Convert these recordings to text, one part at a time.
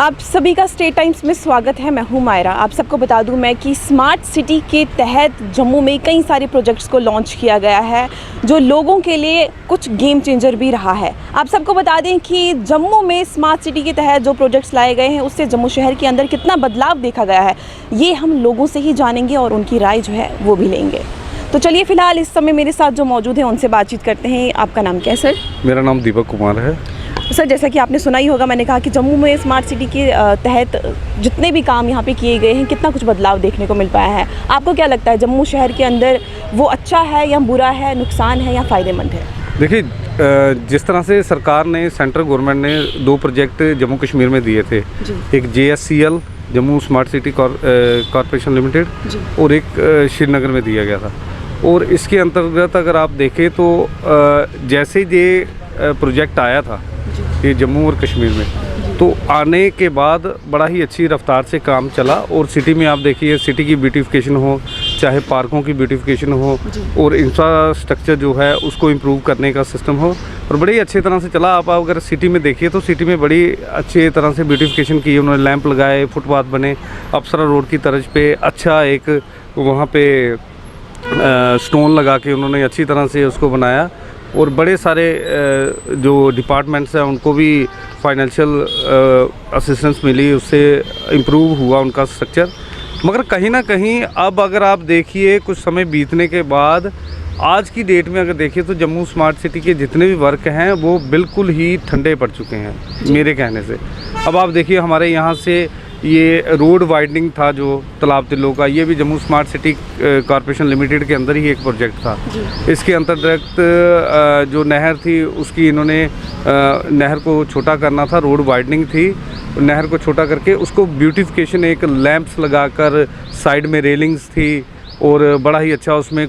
आप सभी का स्टेट टाइम्स में स्वागत है। मैं हूं मायरा। आप सबको बता दूं मैं कि स्मार्ट सिटी के तहत जम्मू में कई सारे प्रोजेक्ट्स को लॉन्च किया गया है जो लोगों के लिए कुछ गेम चेंजर भी रहा है। आप सबको बता दें कि जम्मू में स्मार्ट सिटी के तहत जो प्रोजेक्ट्स लाए गए हैं उससे जम्मू शहर के अंदर कितना बदलाव देखा गया है, ये हम लोगों से ही जानेंगे और उनकी राय जो है वो भी लेंगे। तो चलिए फ़िलहाल इस समय मेरे साथ जो मौजूद हैं उनसे बातचीत करते हैं। आपका नाम क्या है सर? मेरा नाम दीपक कुमार है। सर, जैसा कि आपने सुना ही होगा, मैंने कहा कि जम्मू में स्मार्ट सिटी के तहत जितने भी काम यहाँ पे किए गए हैं कितना कुछ बदलाव देखने को मिल पाया है। आपको क्या लगता है जम्मू शहर के अंदर वो अच्छा है या बुरा है, नुकसान है या फ़ायदेमंद है? देखिए, जिस तरह से सरकार ने, सेंट्रल गवर्नमेंट ने 2 प्रोजेक्ट जम्मू कश्मीर में दिए थे, एक JSCL Jammu smart city corporation limited और एक श्रीनगर में दिया गया था। और इसके अंतर्गत अगर आप देखें तो जैसे ये प्रोजेक्ट आया था ये जम्मू और कश्मीर में, तो आने के बाद बड़ा ही अच्छी रफ्तार से काम चला। और सिटी में आप देखिए, सिटी की ब्यूटिफिकेशन हो, चाहे पार्कों की ब्यूटिफिकेशन हो और इंफ्रास्ट्रक्चर जो है उसको इम्प्रूव करने का सिस्टम हो, और बड़ी अच्छी तरह से चला। आप अगर सिटी में देखिए तो सिटी में बड़ी अच्छी तरह से ब्यूटिफिकेशन की, उन्होंने लैंप लगाए, फुटपाथ बने, अप्सरा रोड की तर्ज पे अच्छा एक वहाँ पे स्टोन लगा के उन्होंने अच्छी तरह से उसको बनाया। और बड़े सारे जो डिपार्टमेंट्स हैं उनको भी फाइनेंशियल असिस्टेंस मिली, उससे इम्प्रूव हुआ उनका स्ट्रक्चर। मगर कहीं ना कहीं अब अगर आप देखिए कुछ समय बीतने के बाद आज की डेट में अगर देखिए तो जम्मू स्मार्ट सिटी के जितने भी वर्क हैं वो बिल्कुल ही ठंडे पड़ चुके हैं मेरे कहने से। अब आप देखिए हमारे यहाँ से ये रोड वाइडनिंग था जो तालाब तिल्लो का, ये भी Jammu smart city corporation limited के अंदर ही एक प्रोजेक्ट था। इसके अंतर्गत जो नहर थी उसकी इन्होंने नहर को छोटा करना था, रोड वाइडनिंग थी, नहर को छोटा करके उसको ब्यूटिफिकेशन, एक लैंप्स लगाकर, साइड में रेलिंग्स थी और बड़ा ही अच्छा उसमें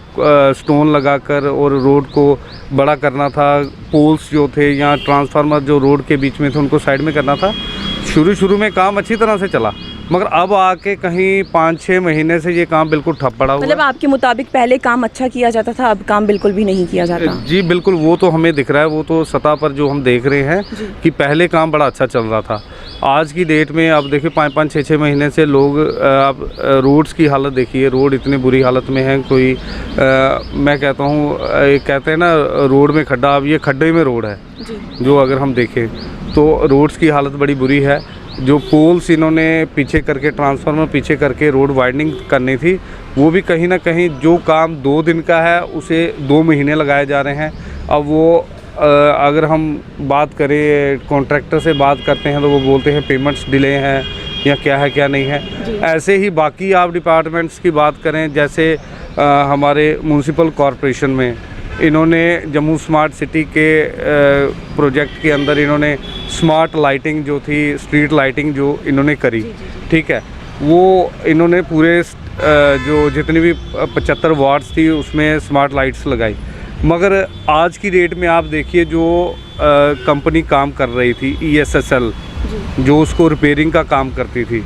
स्टोन लगाकर और रोड को बड़ा करना था। पोल्स जो थे या ट्रांसफार्मर जो रोड के बीच में थे उनको साइड में करना था। शुरू में काम अच्छी तरह से चला, मगर अब आके कहीं 5-6 महीने से ये काम बिल्कुल ठप पड़ा हुआ। मतलब आपके मुताबिक पहले काम अच्छा किया जाता था, अब काम बिल्कुल भी नहीं किया जाता? जी बिल्कुल, वो तो हमें दिख रहा है, वो तो सतह पर जो हम देख रहे हैं कि पहले काम बड़ा अच्छा चल रहा था। आज की डेट में अब देखिए 5-5, 6-6 महीने से लोग, आप रोड्स की हालत देखिए, रोड इतनी बुरी हालत में है। कोई मैं कहता हूँ, कहते हैं ना रोड में खड्डा, अब ये खड्डे में रोड है जो अगर हम देखें तो रोड्स की हालत बड़ी बुरी है। जो पोल्स इन्होंने पीछे करके, ट्रांसफार्मर पीछे करके रोड वाइडनिंग करनी थी, वो भी कहीं ना कहीं जो काम 2 दिन का है उसे 2 महीने लगाए जा रहे हैं। अब वो अगर हम बात करें, कॉन्ट्रैक्टर से बात करते हैं तो वो बोलते हैं पेमेंट्स डिले हैं या क्या है क्या नहीं है। ऐसे ही बाकी आप डिपार्टमेंट्स की बात करें, जैसे हमारे म्यूनसिपल कॉरपोरेशन में इन्होंने जम्मू स्मार्ट सिटी के प्रोजेक्ट के अंदर इन्होंने स्मार्ट लाइटिंग जो थी, स्ट्रीट लाइटिंग जो इन्होंने करी, ठीक है, वो इन्होंने पूरे जो जितनी भी 75 वार्ड्स थी उसमें स्मार्ट लाइट्स लगाई। मगर आज की डेट में आप देखिए जो कंपनी काम कर रही थी ESSL, जो उसको रिपेयरिंग का काम करती थी,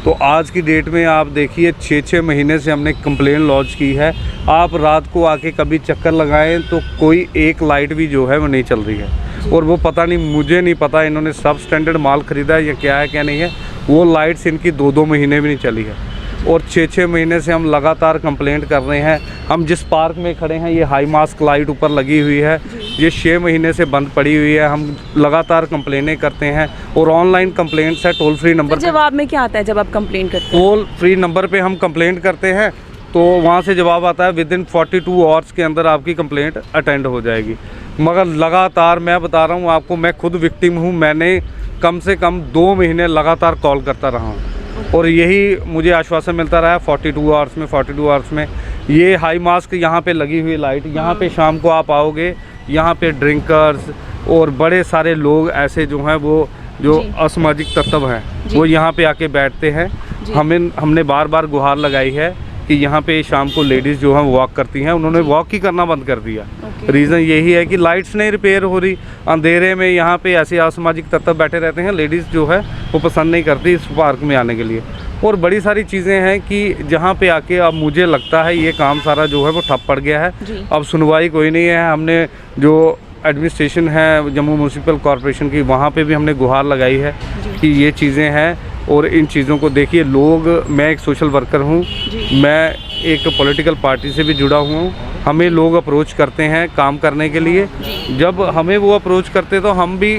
तो आज की डेट में आप देखिए 6-6 महीने से हमने कंप्लेन लॉन्च की है। आप रात को आके कभी चक्कर लगाएं तो कोई एक लाइट भी जो है वो नहीं चल रही है। और वो पता नहीं, मुझे नहीं पता इन्होंने सब स्टैंडर्ड माल ख़रीदा है या क्या है क्या नहीं है, वो लाइट्स इनकी 2-2 महीने भी नहीं चली है। और 6-6 महीने से हम लगातार कंप्लेंट कर रहे हैं। हम जिस पार्क में खड़े हैं ये हाई मास्क लाइट ऊपर लगी हुई है, ये 6 महीने से बंद पड़ी हुई है। हम लगातार कंप्लेनें करते हैं और ऑनलाइन कंप्लेंट्स है, टोल फ्री नंबर। जवाब में क्या आता है जब आप कंप्लेंट करते हैं? टोल फ्री नंबर पे हम कंप्लेंट करते हैं तो वहाँ से जवाब आता है विदिन 42 आवर्स के अंदर आपकी कंप्लेंट अटेंड हो जाएगी। मगर लगातार, मैं बता रहा हूँ आपको, मैं खुद विक्टिम हूँ। मैंने कम से कम 2 महीने लगातार कॉल करता रहा हूँ और यही मुझे आश्वासन मिलता रहा है 42 आवर्स में। ये हाई मास्क यहाँ पे लगी हुई लाइट, यहाँ पे शाम को आप आओगे, यहाँ पे ड्रिंकर्स और बड़े सारे लोग ऐसे जो हैं वो जो असामाजिक तत्व हैं वो यहाँ पे आके बैठते हैं। हमने बार बार गुहार लगाई है कि यहाँ पे शाम को लेडीज़ जो हैं वॉक करती हैं, उन्होंने वॉक ही करना बंद कर दिया। रीज़न यही है कि लाइट्स नहीं रिपेयर हो रही, अंधेरे में यहाँ पे ऐसे असामाजिक तत्व बैठे रहते हैं। लेडीज़ जो है वो पसंद नहीं करती इस पार्क में आने के लिए। और बड़ी सारी चीज़ें हैं कि जहाँ पे आके अब मुझे लगता है ये काम सारा जो है वो ठप पड़ गया है। अब सुनवाई कोई नहीं है। हमने जो एडमिनिस्ट्रेशन है जम्मू म्यूनसिपल कॉरपोरेशन की, वहाँ पे भी हमने गुहार लगाई है कि ये चीज़ें हैं और इन चीज़ों को देखिए। लोग, मैं एक सोशल वर्कर हूँ, मैं एक पॉलिटिकल पार्टी से भी जुड़ा हुआ हूँ, हमें लोग अप्रोच करते हैं काम करने के लिए। जब हमें वो अप्रोच करते तो हम भी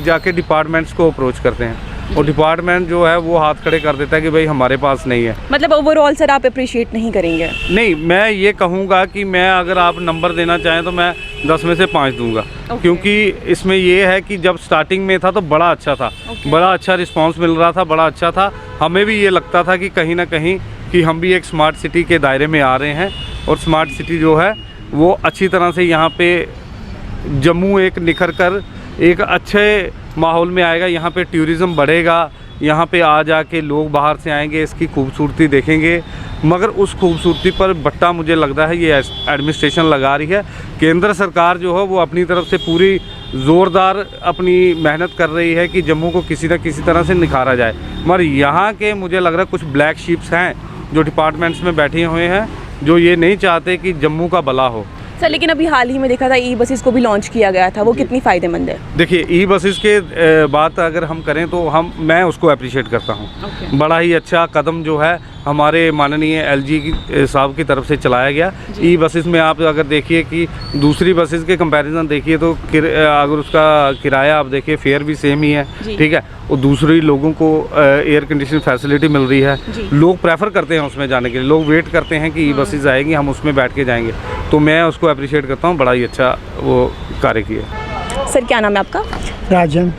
जाके डिपार्टमेंट्स को अप्रोच करते हैं और डिपार्टमेंट जो है वो हाथ खड़े कर देता है कि भाई हमारे पास नहीं है। मतलब ओवरऑल सर आप अप्रिशिएट नहीं करेंगे? नहीं, मैं ये कहूँगा कि मैं अगर आप नंबर देना चाहें तो मैं 10 में से 5 दूंगा। क्योंकि इसमें ये है कि जब स्टार्टिंग में था तो बड़ा अच्छा था, बड़ा अच्छा रिस्पांस मिल रहा था, बड़ा अच्छा था। हमें भी ये लगता था कि कहीं ना कहीं कि हम भी एक स्मार्ट सिटी के दायरे में आ रहे हैं और स्मार्ट सिटी जो है वो अच्छी तरह से यहाँ पे जम्मू एक निखर कर एक अच्छे माहौल में आएगा। यहाँ पे टूरिज़्म बढ़ेगा, यहाँ पे आ जाके लोग बाहर से आएंगे, इसकी खूबसूरती देखेंगे। मगर उस खूबसूरती पर बट्टा मुझे लगता है ये एडमिनिस्ट्रेशन लगा रही है। केंद्र सरकार जो है वो अपनी तरफ से पूरी ज़ोरदार अपनी मेहनत कर रही है कि जम्मू को किसी न किसी तरह से निखारा जाए। मगर यहाँ के मुझे लग रहा है कुछ ब्लैक शीप्स हैं जो डिपार्टमेंट्स में बैठे हुए हैं, जो ये नहीं चाहते कि जम्मू का भला हो। सर लेकिन अभी हाल ही में देखा था ई बसेस को भी लॉन्च किया गया था, वो कितनी फ़ायदेमंद है? देखिए, ई बसेस के बात अगर हम करें तो मैं उसको अप्रिशिएट करता हूँ। बड़ा ही अच्छा कदम जो है हमारे माननीय एलजी साहब की तरफ से चलाया गया। ई बसेस में आप अगर देखिए कि दूसरी बसेस के कंपैरिजन देखिए तो अगर उसका किराया आप देखिए फेयर भी सेम ही है, ठीक है। और दूसरी लोगों को एयर कंडीशन फैसिलिटी मिल रही है, लोग प्रेफर करते हैं उसमें जाने के लिए, लोग वेट करते हैं कि ई बसेस आएंगी हम उसमें बैठ के जाएंगे। तो मैं उसको अप्रिशिएट करता हूँ, बड़ा ही अच्छा वो कार्य किया। सर क्या नाम है आपका? राजन।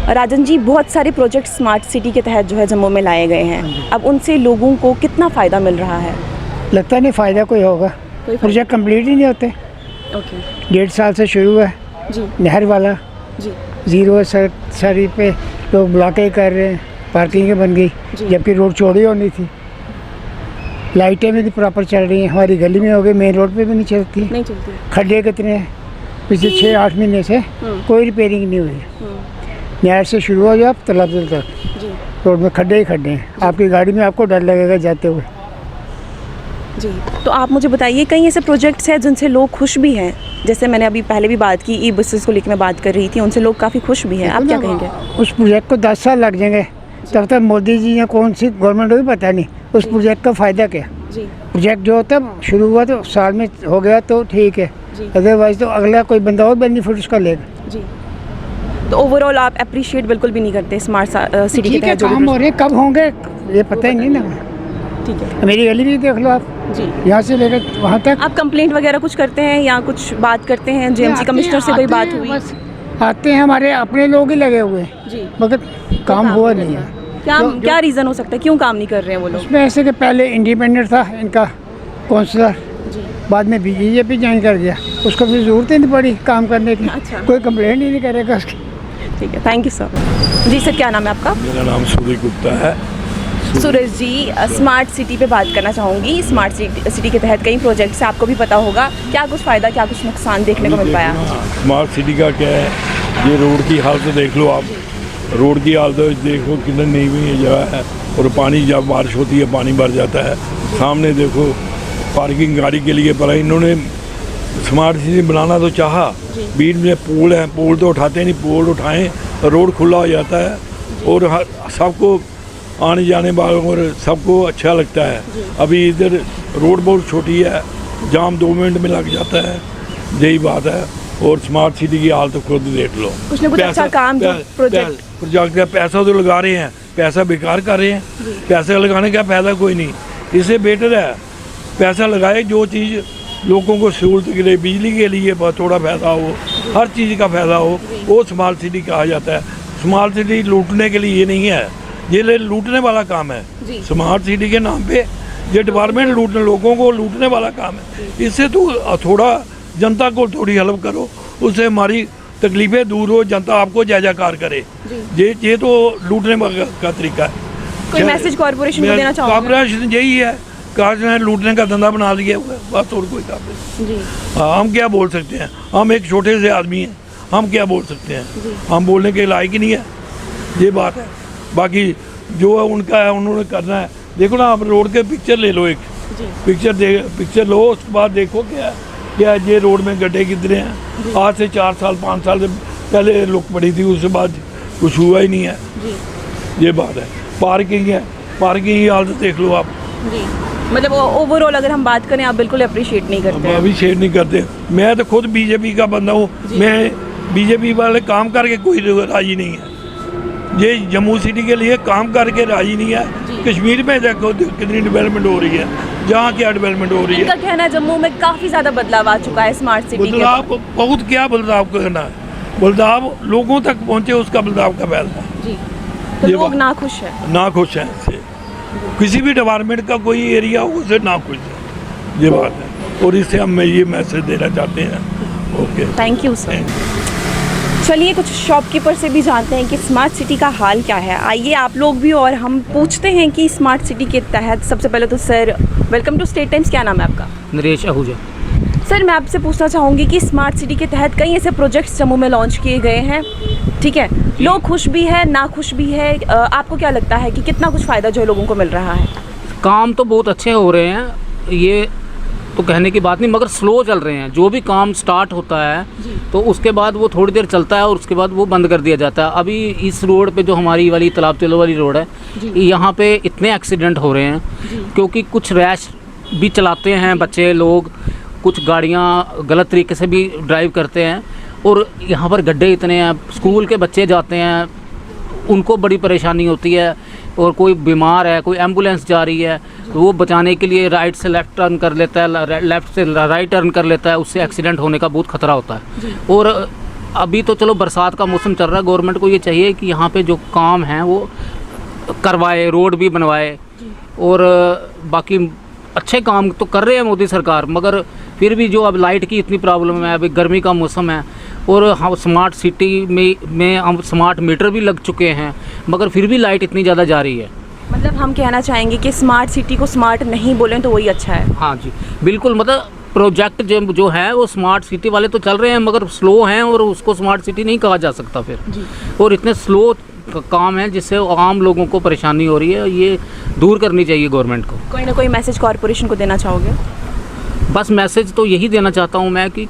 राजन जी, बहुत सारे प्रोजेक्ट स्मार्ट सिटी के तहत जो है जम्मू में लाए गए हैं, अब उनसे लोगों को कितना फ़ायदा मिल रहा है? लगता नहीं फ़ायदा कोई होगा, प्रोजेक्ट कंप्लीट ही नहीं होते। ओके। 1.5 साल से शुरू है जी। नहर वाला जी। ज़ीरो सड़ी पे लोग ब्लॉकेज कर रहे हैं, पार्किंगें बन गई जबकि रोड चौड़ी होनी थी। लाइटें भी प्रॉपर चल रही हैं, हमारी गली में हो गई, मेन रोड पे भी नहीं चलती। खड्डे कितने हैं, पिछले 6-8 महीने से कोई रिपेयरिंग नहीं हुई। नहर से शुरू हो जाओ तलाबदल तक रोड में खड्डे ही खड्डे हैं, आपकी गाड़ी में आपको डर लगेगा जाते हुए। जी, तो आप मुझे बताइए कई ऐसे प्रोजेक्ट्स हैं जिनसे लोग खुश भी हैं, जैसे मैंने अभी पहले भी बात की ई बसेस को लेकर मैं बात कर रही थी, उनसे लोग काफ़ी खुश भी हैं, आप क्या कहेंगे? उस प्रोजेक्ट को 10 साल लग जाएंगे, तब तक मोदी जी या कौन सी गवर्नमेंट हो भी पता नहीं उस प्रोजेक्ट का फ़ायदा क्या। प्रोजेक्ट जो होता है शुरू हुआ तो साल में हो गया तो ठीक है, अदरवाइज तो अगला कोई बंदा और बेनिफिट उसका लेगा। जी, तो ओवरऑल आप अप्रिशिएट बिल्कुल भी नहीं करते स्मार्ट सिटी के तहत जो काम हो रहे हैं, कब होंगे ये पता ही नहीं ना। ठीक है, मेरी गली भी देख लो आप, जी, यहाँ से लेकर वहाँ तक। आप कंप्लेंट वगैरह कुछ करते हैं या कुछ बात करते हैं? जेएमसी कमिश्नर से कोई बात हुई? आते हैं, हमारे अपने लोग ही लगे हुए हैं जी, मगर काम हुआ नहीं है। क्या रीज़न हो सकता है, क्यों काम नहीं कर रहे हैं वो लोग? उसमें ऐसे कि पहले इंडिपेंडेंट था इनका काउंसलर, बाद में बीजेपी ज्वाइन कर गया, उसको भी ज़रूरत ही नहीं पड़ी काम करने की। अच्छा। कोई कंप्लेंट ही नहीं करेगा उसकी। ठीक है, थैंक यू सर। जी सर, क्या नाम है आपका? मेरा नाम सूरज गुप्ता है। सूरज जी, स्मार्ट सिटी पे बात करना चाहूँगी। स्मार्ट सिटी के तहत कई प्रोजेक्ट्स हैं, आपको भी पता होगा, क्या कुछ फ़ायदा क्या कुछ नुकसान देखने को मिल पाया? स्मार्ट सिटी का क्या है, ये रोड की हालत देख लो आप, रोड की हालत देखो कितनी नीवी जगह है और पानी जब बारिश होती है पानी भर जाता है। सामने देखो पार्किंग गाड़ी के लिए पर इन्होंने स्मार्ट सिटी बनाना तो चाहा, बीच में पोल है, पोल तो उठाते नहीं, पोल उठाएं रोड खुला हो जाता है और सबको आने जाने वालों और सबको अच्छा लगता है। अभी इधर रोड बहुत छोटी है, जाम 2 मिनट में लग जाता है, यही बात है। और स्मार्ट सिटी की हालत खुद देख लो, कुछ न कुछ अच्छा काम जो प्रोजेक्ट का पैसा तो लगा रहे हैं, पैसा बेकार कर रहे हैं, पैसा लगाने का फायदा कोई नहीं। इससे बेटर है पैसा लगाए जो चीज़ लोगों को सहूलत के लिए, बिजली के लिए थोड़ा फ़ायदा हो, हर चीज़ का फ़ायदा हो, वो स्मार्ट सिटी कहा जाता है। स्मार्ट सिटी लूटने के लिए नहीं है, ये लूटने वाला काम है। स्मार्ट सिटी के नाम पे ये डिपार्टमेंट लूटने, लोगों को लूटने वाला काम है। इससे तो थोड़ा जनता को थोड़ी हेल्प करो, उससे हमारी तकलीफ़ें दूर हो, जनता आपको जयकार करे। ये तो लूटने का तरीका है। कोई मैसेज कॉर्पोरेशन को देना चाहूँगा? कॉर्पोरेशन यही है, कॉर्पोरेशन लूटने का धंधा बना दिया हुआ है, बस और कोई काम नहीं। हम क्या बोल सकते हैं, हम एक छोटे से आदमी हैं, हम क्या बोल सकते हैं, हम बोलने के लायक ही नहीं है, ये बात है। बाकी जो है उनका है, उन्होंने करना है। देखो ना, आप रोड के पिक्चर ले लो, एक पिक्चर लो, उसके बाद देखो क्या क्या ये रोड में गड्ढे कितने हैं? आज से 4 साल 5 साल से पहले लुक पड़ी थी, उसके बाद कुछ हुआ ही नहीं है। ये बात है। पार्किंग है, पार्किंग की हालत देख लो आप। जी, मतलब ओवरऑल अगर हम बात करें आप बिल्कुल अप्रिशिएट नहीं करते हैं। अप्रिशिएट नहीं करते। मैं तो खुद बीजेपी का बंदा हूँ, मैं बीजेपी वाले काम करके कोई राजी नहीं है। ये जम्मू सिटी के लिए काम करके राजी नहीं है। कश्मीर में देखो कितनी डेवलपमेंट हो रही है, जहाँ क्या डेवलपमेंट हो रही है। इनका कहना है जम्मू में काफ़ी ज़्यादा बदलाव आ चुका है स्मार्ट सिटी के। बदलाव बहुत, क्या बदलाव करना है? बदलाव लोगों तक पहुँचे, उसका बदलाव का फैसला। जी, तो लोग नाखुश हैं। नाखुश हैं इससे, किसी भी डिपार्टमेंट का कोई एरिया हो उससे नाखुश है, ये बात है। और इससे हम ये मैसेज देना चाहते हैं। Okay, thank you sir. चलिए कुछ शॉपकीपर से भी जानते हैं कि स्मार्ट सिटी का हाल क्या है। आइए आप लोग भी और हम पूछते हैं कि स्मार्ट सिटी के तहत सबसे पहले तो sir welcome to state times, क्या नाम है आपका? नरेश आहूजा। सर मैं आपसे पूछना चाहूँगी कि स्मार्ट सिटी के तहत कई ऐसे प्रोजेक्ट्स जम्मू में लॉन्च किए गए हैं, ठीक है, लोग खुश भी है नाखुश भी है, आपको क्या लगता है कि कितना कुछ फ़ायदा जो है लोगों को मिल रहा है? काम तो बहुत अच्छे हो रहे हैं, ये तो कहने की बात नहीं, मगर स्लो चल रहे हैं। जो भी काम स्टार्ट होता है तो उसके बाद वो थोड़ी देर चलता है और उसके बाद वो बंद कर दिया जाता है। अभी इस रोड पे जो हमारी वाली तालाब तिलो वाली रोड है, यहाँ पे इतने एक्सीडेंट हो रहे हैं क्योंकि कुछ रैश भी चलाते हैं बच्चे लोग, कुछ गाड़ियाँ गलत तरीके से भी ड्राइव करते हैं और यहाँ पर गड्ढे इतने हैं। स्कूल के बच्चे जाते हैं, उनको बड़ी परेशानी होती है, और कोई बीमार है, कोई एम्बुलेंस जा रही है तो वो बचाने के लिए राइट से लेफ़्ट टर्न कर लेता है, लेफ़्ट से राइट टर्न कर लेता है, उससे एक्सीडेंट होने का बहुत ख़तरा होता है। और अभी तो चलो बरसात का मौसम चल रहा है, गवर्नमेंट को ये चाहिए कि यहाँ पे जो काम है वो करवाए, रोड भी बनवाए, और बाकी अच्छे काम तो कर रहे हैं मोदी सरकार। मगर फिर भी जो अब लाइट की इतनी प्रॉब्लम है, अभी गर्मी का मौसम है और हम स्मार्ट सिटी में हम स्मार्ट मीटर भी लग चुके हैं, मगर फिर भी लाइट इतनी ज़्यादा जा रही है। मतलब हम कहना चाहेंगे कि स्मार्ट सिटी को स्मार्ट नहीं बोलें तो वही अच्छा है। हाँ जी बिल्कुल, मतलब प्रोजेक्ट जो है वो स्मार्ट सिटी वाले तो चल रहे हैं मगर स्लो हैं, और उसको स्मार्ट सिटी नहीं कहा जा सकता फिर। और इतने स्लो काम है जिससे आम लोगों को परेशानी हो रही है, ये दूर करनी चाहिए गवर्नमेंट को। कोई ना कोई मैसेज कॉरपोरेशन को देना चाहोगे? बस मैसेज तो यही देना चाहता हूँ मैं कि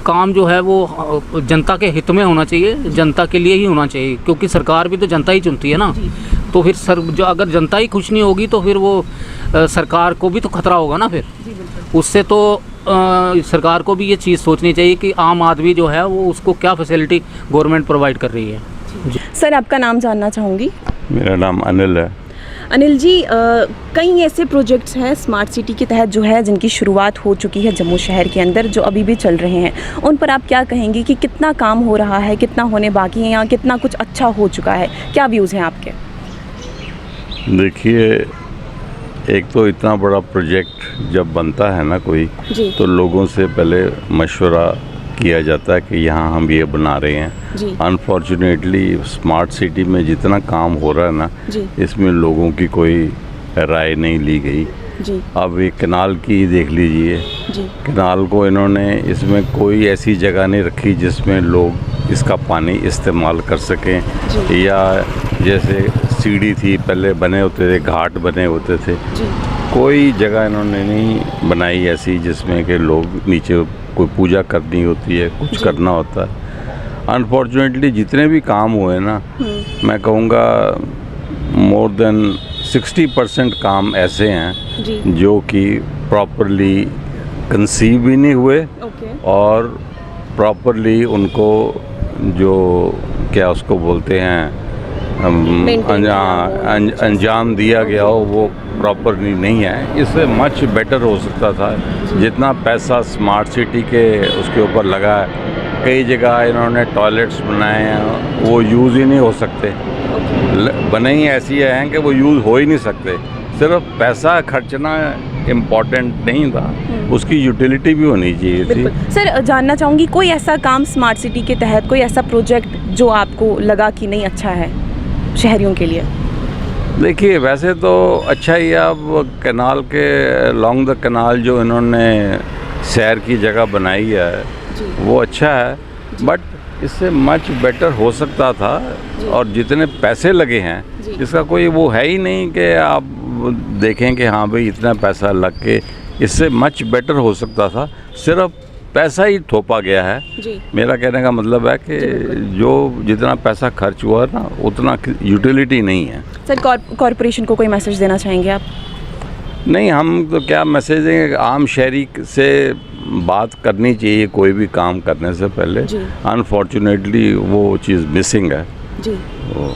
काम जो है वो जनता के हित में होना चाहिए, जनता के लिए ही होना चाहिए, क्योंकि सरकार भी तो जनता ही चुनती है ना। तो फिर जो अगर जनता ही खुश नहीं होगी तो फिर वो सरकार को भी तो खतरा होगा ना। फिर उससे तो सरकार को भी ये चीज़ सोचनी चाहिए कि आम आदमी जो है वो उसको क्या फैसिलिटी गवर्नमेंट प्रोवाइड कर रही है। सर आपका नाम जानना चाहूँगी। मेरा नाम अनिल है। अनिल जी, कई ऐसे प्रोजेक्ट्स हैं स्मार्ट सिटी के तहत जो है जिनकी शुरुआत हो चुकी है जम्मू शहर के अंदर, जो अभी भी चल रहे हैं, उन पर आप क्या कहेंगे कि कितना काम हो रहा है, कितना होने बाकी है, या कितना कुछ अच्छा हो चुका है? क्या व्यूज़ हैं आपके? देखिए, एक तो इतना बड़ा प्रोजेक्ट जब बनता है ना कोई, तो लोगों से पहले मशवरा किया जाता है कि यहाँ हम ये बना रहे हैं। अनफॉर्चुनेटली स्मार्ट सिटी में जितना काम हो रहा है ना, इसमें लोगों की कोई राय नहीं ली गई। अब एक कैनाल की देख लीजिए, कैनाल को इन्होंने इसमें कोई ऐसी जगह नहीं रखी जिसमें लोग इसका पानी इस्तेमाल कर सकें, या जैसे सीढ़ी थी पहले बने होते थे, घाट बने होते थे, कोई जगह इन्होंने नहीं बनाई ऐसी जिसमें कि लोग नीचे कोई पूजा करनी होती है, कुछ करना होता है। अनफॉर्चुनेटली जितने भी काम हुए ना, मैं कहूँगा मोर देन 60% काम ऐसे हैं जो कि प्रॉपरली कंसीव भी नहीं हुए, और प्रॉपरली उनको जो क्या उसको बोलते हैं अंजाम दिया गया हो वो प्रॉपरली नहीं है। इससे मच बेटर हो सकता था। जितना पैसा स्मार्ट सिटी के उसके ऊपर लगा है, कई जगह इन्होंने टॉयलेट्स बनाए हैं, वो यूज़ ही नहीं हो सकते, बने ही ऐसी हैं कि वो यूज़ हो ही नहीं सकते। सिर्फ पैसा खर्चना इम्पॉर्टेंट नहीं था, उसकी यूटिलिटी भी होनी चाहिए थी। सर जानना चाहूँगी, कोई ऐसा काम स्मार्ट सिटी के तहत, कोई ऐसा प्रोजेक्ट जो आपको लगा कि नहीं अच्छा है शहरियों के लिए? देखिए, वैसे तो अच्छा ही है। अब कैनाल के लॉन्ग द कैनाल जो इन्होंने सैर की जगह बनाई है वो अच्छा है, बट इससे मच बेटर हो सकता था। और जितने पैसे लगे हैं इसका कोई वो है ही नहीं कि आप देखें कि हाँ भाई इतना पैसा लग के, इससे मच बेटर हो सकता था। सिर्फ पैसा ही थोपा गया है। जी मेरा कहने का मतलब है कि जो जितना पैसा खर्च हुआ ना उतना यूटिलिटी नहीं है। सर, कॉरपोरेशन को कोई मैसेज देना चाहेंगे आप? नहीं, हम तो क्या मैसेज देंगे, आम शहरी से बात करनी चाहिए कोई भी काम करने से पहले। अनफॉर्चुनेटली वो चीज़ मिसिंग है जी। तो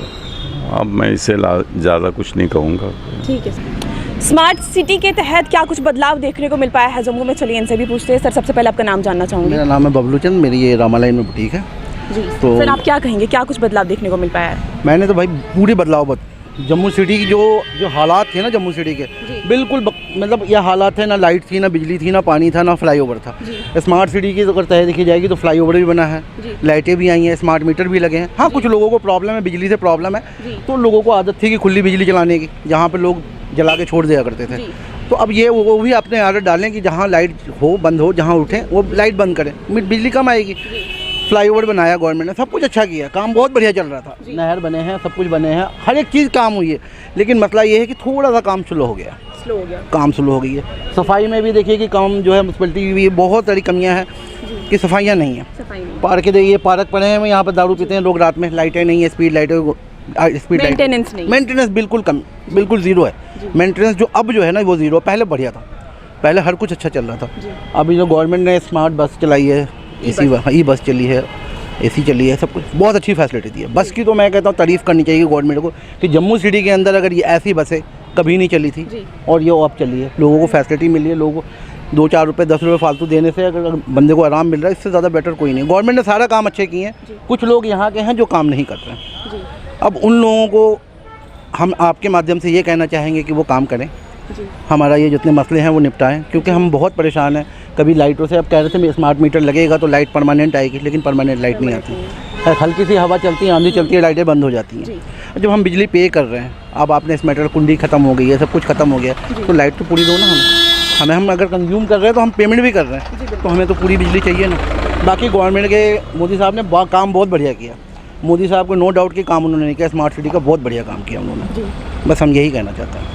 अब मैं इससे ज़्यादा कुछ नहीं कहूँगा। ठीक है सर। स्मार्ट सिटी के तहत क्या कुछ बदलाव देखने को मिल पाया है जम्मू में? चलिए इनसे भी पूछते हैं। सर, सबसे पहले आपका नाम जानना चाहूँगी। मेरा नाम है बबलू चंद, मेरी ये रामालाइन में बुटीक है। जी तो सर, आप क्या कहेंगे, क्या कुछ बदलाव देखने को मिल पाया है? मैंने तो भाई पूरे बदलाव जम्मू सिटी की जो हालात थे ना जम्मू सिटी के, बिल्कुल मतलब ये हालात है, ना लाइट थी, ना बिजली थी, ना पानी था, ना फ्लाईओवर था। स्मार्ट सिटी की अगर तय देखी जाएगी तो फ्लाईओवर भी बना है, लाइटें भी आई हैं, स्मार्ट मीटर भी लगे हैं। हाँ, कुछ लोगों को प्रॉब्लम है, बिजली से प्रॉब्लम है, तो लोगों को आदत थी कि खुली बिजली जलाने की, जहाँ पर लोग जला के छोड़ दिया करते थे। तो अब ये वो भी अपने आदत डालें कि जहाँ लाइट हो बंद हो, जहाँ उठें वो लाइट बंद करें, बिजली कम आएगी। फ्लाईओवर बनाया गवर्नमेंट ने, सब कुछ अच्छा किया, काम बहुत बढ़िया चल रहा था, नहर बने हैं, सब कुछ बने हैं, हर एक चीज़ काम हुई है। लेकिन मसला ये है कि थोड़ा सा काम स्लो हो गया, काम स्लो हो गई है। सफाई में भी देखिए कि काम जो है म्यूनसिपलिटी की भी बहुत सारी कमियां हैं कि सफाइयां नहीं है। पार्क देखिए, पार्क पड़े हैं, यहाँ पर दारू पीते हैं लोग रात में, लाइटें नहीं है, स्पीड लाइटें, मेंटेनेंस बिल्कुल कम, बिल्कुल ज़ीरो है मेंटेनेंस। जो अब जो है ना वो ज़ीरो, पहले बढ़िया था, पहले हर कुछ अच्छा चल रहा था। अभी जो गवर्नमेंट ने स्मार्ट बस चलाई है, ई बस चली है, एसी चली है, सब कुछ बहुत अच्छी फैसिलिटी दी है। बस की तो मैं कहता हूँ तारीफ़ करनी चाहिए गवर्नमेंट को कि जम्मू सिटी के अंदर अगर ये ऐसी बसें कभी नहीं चली थी और ये अब चली है, लोगों को फैसिलिटी मिली है। लोगों को 2-4 रुपये 10 रुपये फालतू देने से अगर बंदे को आराम मिल रहा है, इससे ज़्यादा बेटर कोई नहीं। गवर्नमेंट ने सारा काम अच्छे किए हैं, कुछ लोग यहाँ के हैं जो काम नहीं कर रहे हैं। अब उन लोगों को हम आपके माध्यम से ये कहना चाहेंगे कि वो काम करें, हमारा ये जितने मसले हैं वो निपटाएं, क्योंकि हम बहुत परेशान हैं। कभी लाइटों से, अब कह रहे थे स्मार्ट मीटर लगेगा तो लाइट परमानेंट आएगी, लेकिन परमानेंट लाइट नहीं आती। हल्की सी हवा चलती है, आंधी चलती है, लाइटें बंद हो जाती हैं। जब हम बिजली पे कर रहे हैं, अब आपने इस मेटल कुंडी ख़त्म हो गई है, सब कुछ ख़त्म हो गया, तो लाइट तो पूरी दो ना हमें। हम अगर कंज्यूम कर रहे हैं तो हम पेमेंट भी कर रहे हैं, तो हमें तो पूरी बिजली चाहिए ना। बाकी गवर्नमेंट के मोदी साहब ने काम बहुत बढ़िया किया। मोदी साहब को नो डाउट कि काम उन्होंने नहीं किया, स्मार्ट सिटी का बहुत बढ़िया काम किया उन्होंने। बस हम यही कहना चाहते हैं।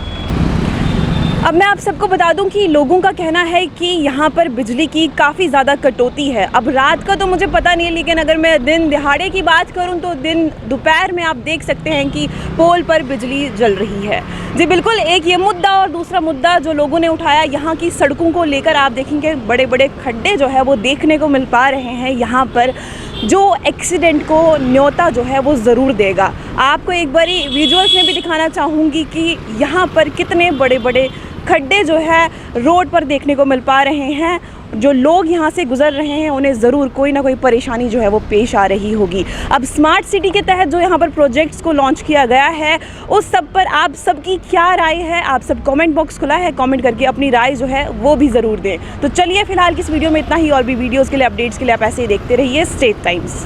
अब मैं आप सबको बता दूं कि लोगों का कहना है कि यहाँ पर बिजली की काफ़ी ज़्यादा कटौती है। अब रात का तो मुझे पता नहीं है, लेकिन अगर मैं दिन दिहाड़े की बात करूँ तो दोपहर में आप देख सकते हैं कि पोल पर बिजली जल रही है। जी बिल्कुल, एक ये मुद्दा, और दूसरा मुद्दा जो लोगों ने उठाया यहाँ की सड़कों को लेकर, आप देखेंगे बड़े बड़े खड्डे जो है वो देखने को मिल पा रहे हैं यहाँ पर, जो एक्सीडेंट को न्योता जो है वो ज़रूर देगा। आपको एक बारी विजुअल्स में भी दिखाना चाहूँगी कि यहाँ पर कितने बड़े बड़े खड्डे जो है रोड पर देखने को मिल पा रहे हैं। जो लोग यहाँ से गुजर रहे हैं उन्हें ज़रूर कोई ना कोई परेशानी जो है वो पेश आ रही होगी। अब स्मार्ट सिटी के तहत जो यहाँ पर प्रोजेक्ट्स को लॉन्च किया गया है, उस सब पर आप सबकी क्या राय है? आप सब कमेंट बॉक्स खुला है, कमेंट करके अपनी राय जो है वो भी ज़रूर दें। तो चलिए फिलहाल इस वीडियो में इतना ही, और भी वीडियोज़ के लिए, अपडेट्स के लिए आप ऐसे ही देखते रहिए स्टेट टाइम्स।